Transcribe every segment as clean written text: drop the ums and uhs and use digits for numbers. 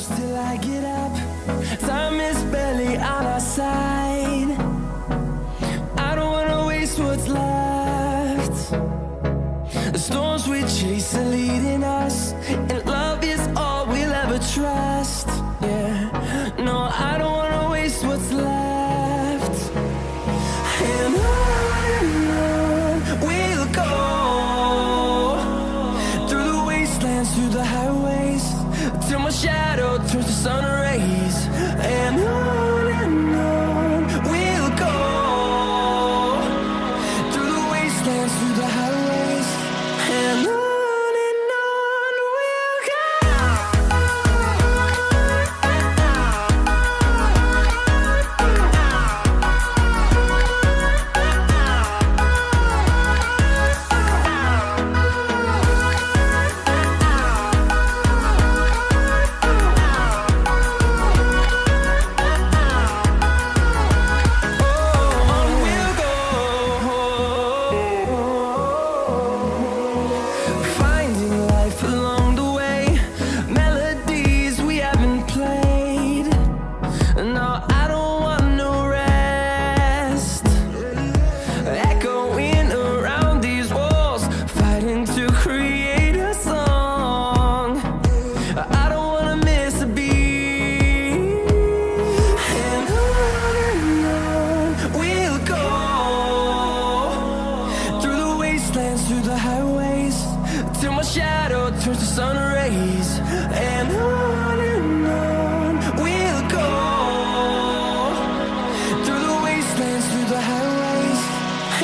close till I get up. Time is barely on our side. I don't wanna waste what's left. The storms we chase are leading us, and love is all we'll ever trust. Yeah, no, I don't wanna waste what's left. And on we'll go, through the wastelands, through the highways, till my shadow turns to sun rays. And on we'll go, through the wastelands, through the highways, and on we'll go. Through the highways, till my shadow turns to sun rays. And on we'll go, through the wastelands, through the highways,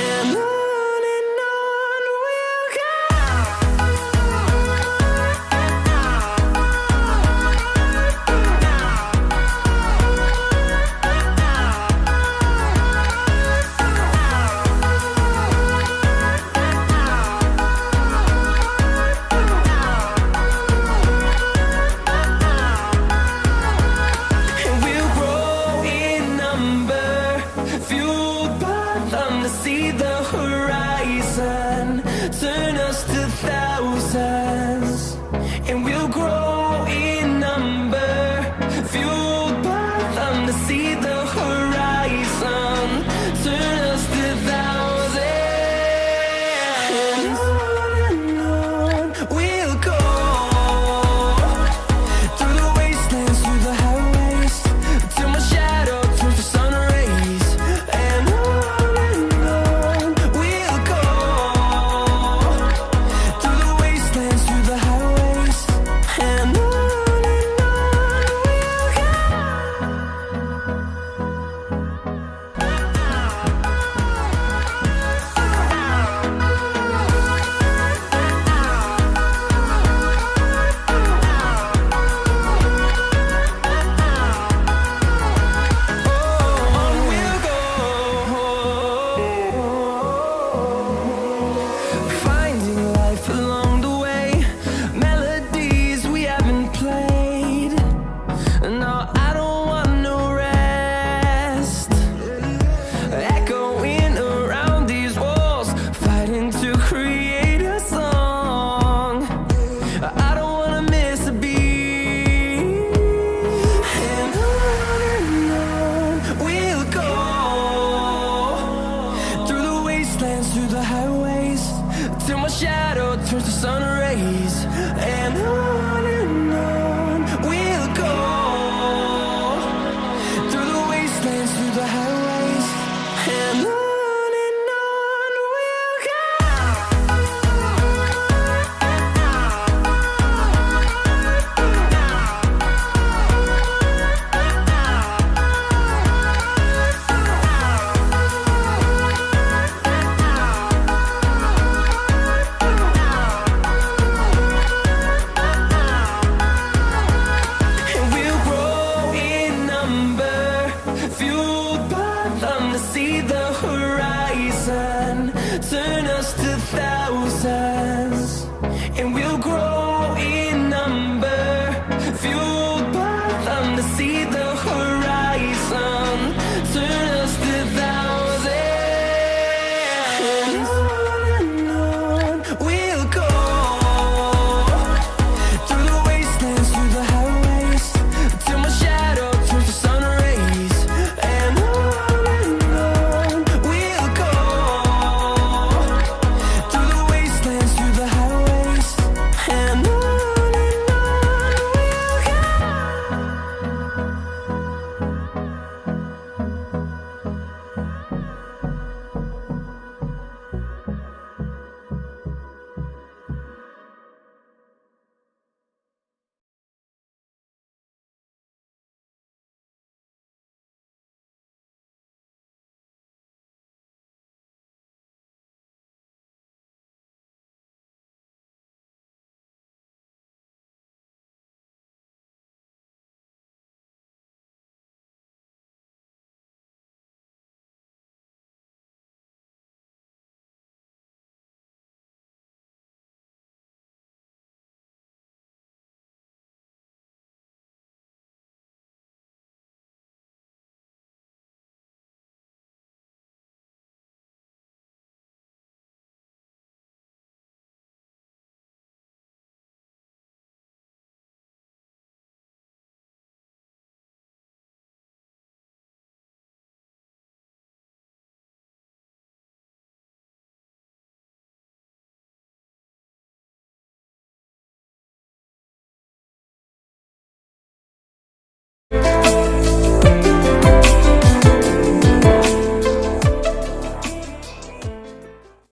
and on we'll go. See the horizon, turn us to thousands, and we'll grow in number, fueled by them to see the horizon.